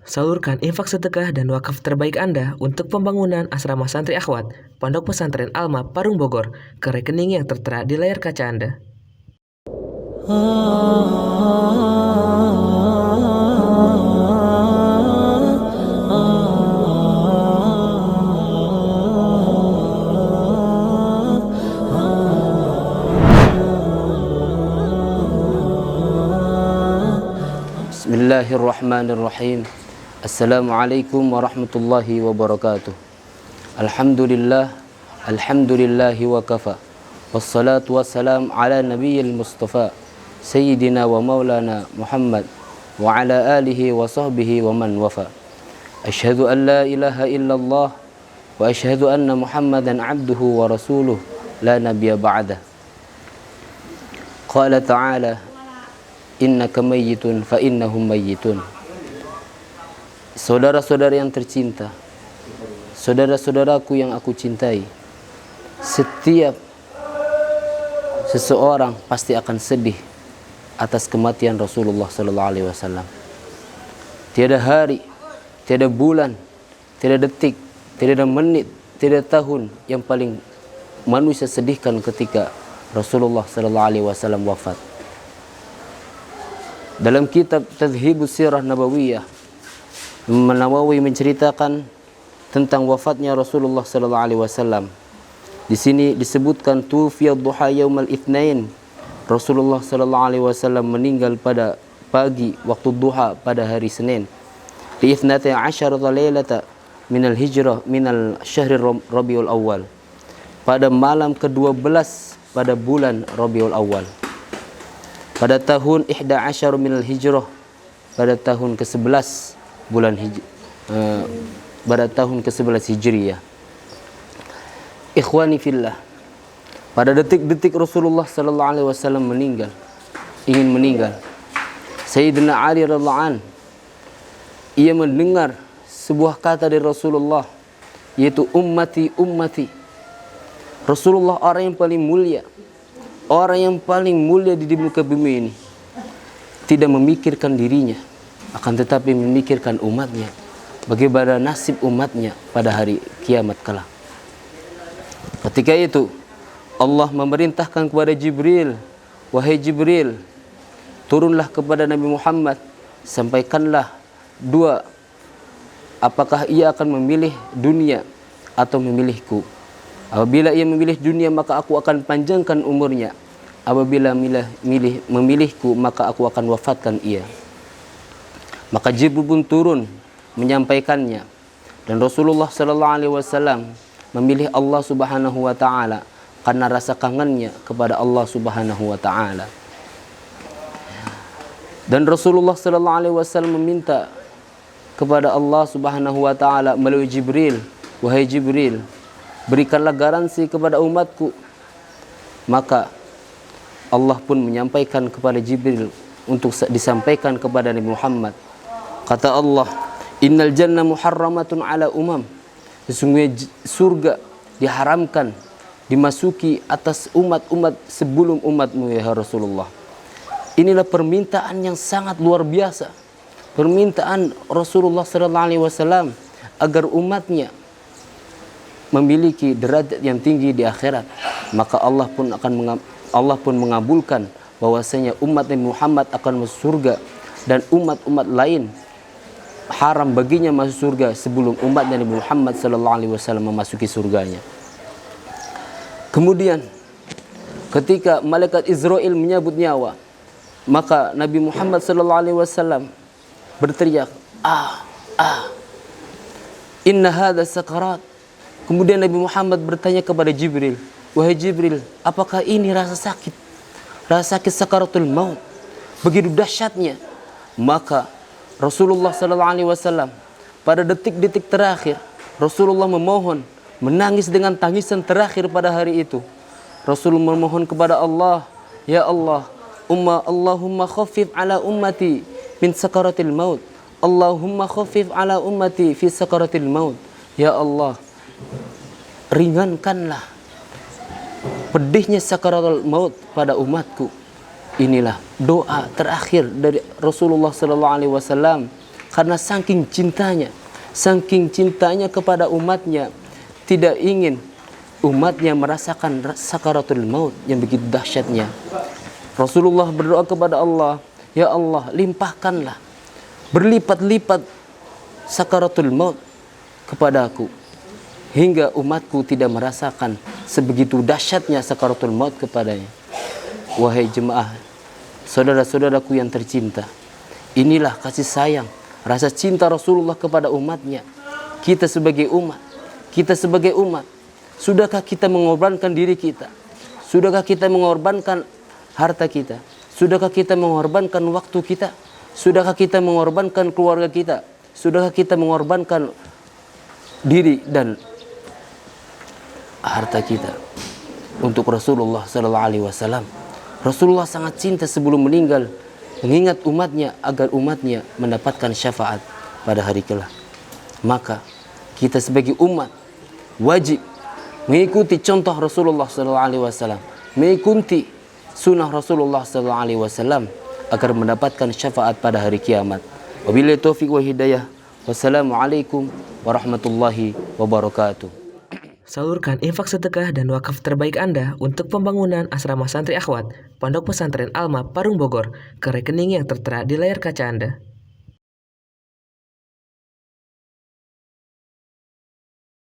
Salurkan infak sedekah dan wakaf terbaik Anda untuk pembangunan asrama santri akhwat Pondok Pesantren Alma Parung Bogor ke rekening yang tertera di layar kaca Anda. Bismillahirrahmanirrahim. Assalamualaikum warahmatullahi wabarakatuh. Alhamdulillahi wa kafa. Wassalatu wassalam ala nabiyyil mustafa Sayyidina wa maulana Muhammad wa ala alihi wa sahbihi wa man wafa. Ashhadu an la ilaha illallah wa ashhadu anna Muhammadan abduhu wa rasuluh la nabiyya ba'dah. Qala ta'ala innaka mayyitun fa innahum mayyitun. Saudara-saudara yang tercinta, saudara-saudaraku yang aku cintai, setiap seseorang pasti akan sedih atas kematian Rasulullah sallallahu alaihi wasallam. Tiada hari, tiada bulan, tiada detik, tiada menit, tiada tahun yang paling manusia sedihkan ketika Rasulullah sallallahu alaihi wasallam wafat. Dalam kitab Tadhhibus Sirah Nabawiyah, Nawawi menceritakan tentang wafatnya Rasulullah sallallahu alaihi wasallam. Di sini disebutkan tufiya duha yaumal itsnain. Rasulullah sallallahu alaihi wasallam meninggal pada pagi waktu duha pada hari Senin. Di 12 lailata minal hijrah minal syahri Rabiul Awal. Pada malam ke-12 pada bulan Rabiul Awal. Pada tahun 11 minal hijrah, pada tahun ke-11 bulan pada tahun ke-11 Hijriyah. Ikhwani fillah, pada detik-detik Rasulullah sallallahu alaihi wasallam ingin meninggal, Sayyidina Ali radhiyallahu an, ia mendengar sebuah kata dari Rasulullah, yaitu ummati ummati. Rasulullah orang yang paling mulia, orang yang paling mulia di muka bumi ini, tidak memikirkan dirinya, akan tetapi memikirkan umatnya, bagaimana nasib umatnya pada hari kiamat kelak. Ketika itu Allah memerintahkan kepada Jibril, wahai Jibril, turunlah kepada Nabi Muhammad, sampaikanlah dua, apakah ia akan memilih dunia atau memilihku. Apabila ia memilih dunia, maka aku akan panjangkan umurnya. Apabila memilihku, maka aku akan wafatkan ia. Maka Jibril pun turun menyampaikannya, dan Rasulullah sallallahu alaihi wasallam memilih Allah Subhanahu wa taala karena rasa kangennya kepada Allah Subhanahu wa taala. Dan Rasulullah sallallahu alaihi wasallam meminta kepada Allah Subhanahu wa taala melalui Jibril, wahai Jibril, berikanlah garansi kepada umatku. Maka Allah pun menyampaikan kepada Jibril untuk disampaikan kepada Nabi Muhammad. Kata Allah, innal jannah muharramatun ala umam. Sesungguhnya surga diharamkan dimasuki atas umat-umat sebelum umatmu ya Rasulullah. Inilah permintaan yang sangat luar biasa. Permintaan Rasulullah sallallahu alaihi wasallam agar umatnya memiliki derajat yang tinggi di akhirat. Maka Allah pun mengabulkan bahwasanya umat Nabi Muhammad akan masuk surga, dan umat-umat lain haram baginya masuk surga sebelum umat Nabi Muhammad sallallahu alaihi wasallam memasuki surganya. Kemudian ketika malaikat Israel menyabut nyawa, maka Nabi Muhammad sallallahu alaihi wasallam berteriak, inna hadza sakarat. Kemudian Nabi Muhammad bertanya kepada Jibril, wahai Jibril, apakah ini rasa sakit? Rasa sakit sakaratul maut, begitu dahsyatnya. Maka Rasulullah sallallahu alaihi wasallam pada detik-detik terakhir, Rasulullah memohon, menangis dengan tangisan terakhir pada hari itu. Rasulullah memohon kepada Allah, ya Allah, Allahumma khaffif ala ummati min sakaratil maut. Allahumma khaffif ala ummati fi sakaratil maut. Ya Allah, ringankanlah pedihnya sakaratul maut pada umatku. Inilah doa terakhir dari Rasulullah sallallahu alaihi wasallam karena saking cintanya kepada umatnya, tidak ingin umatnya merasakan sakaratul maut yang begitu dahsyatnya. Rasulullah berdoa kepada Allah, ya Allah, limpahkanlah berlipat-lipat sakaratul maut kepada aku, hingga umatku tidak merasakan sebegitu dahsyatnya sakaratul maut kepadanya. Wahai jemaah, saudara-saudaraku yang tercinta, inilah kasih sayang, rasa cinta Rasulullah kepada umatnya. Kita sebagai umat, sudahkah kita mengorbankan diri kita? Sudahkah kita mengorbankan harta kita? Sudahkah kita mengorbankan waktu kita? Sudahkah kita mengorbankan keluarga kita? Sudahkah kita mengorbankan diri dan harta kita untuk Rasulullah sallallahu alaihi wasallam? Rasulullah sangat cinta sebelum meninggal mengingat umatnya agar umatnya mendapatkan syafaat pada hari kelak. Maka kita sebagai umat wajib mengikuti contoh Rasulullah sallallahu alaihi wasallam, mengikuti sunnah Rasulullah sallallahu alaihi wasallam agar mendapatkan syafaat pada hari kiamat. Wabillahi taufiq wa hidayah. Wassalamualaikum warahmatullahi wabarakatuh. Salurkan infak sedekah dan wakaf terbaik Anda untuk pembangunan asrama santri akhwat Pondok Pesantren Alma Parung Bogor ke rekening yang tertera di layar kaca Anda.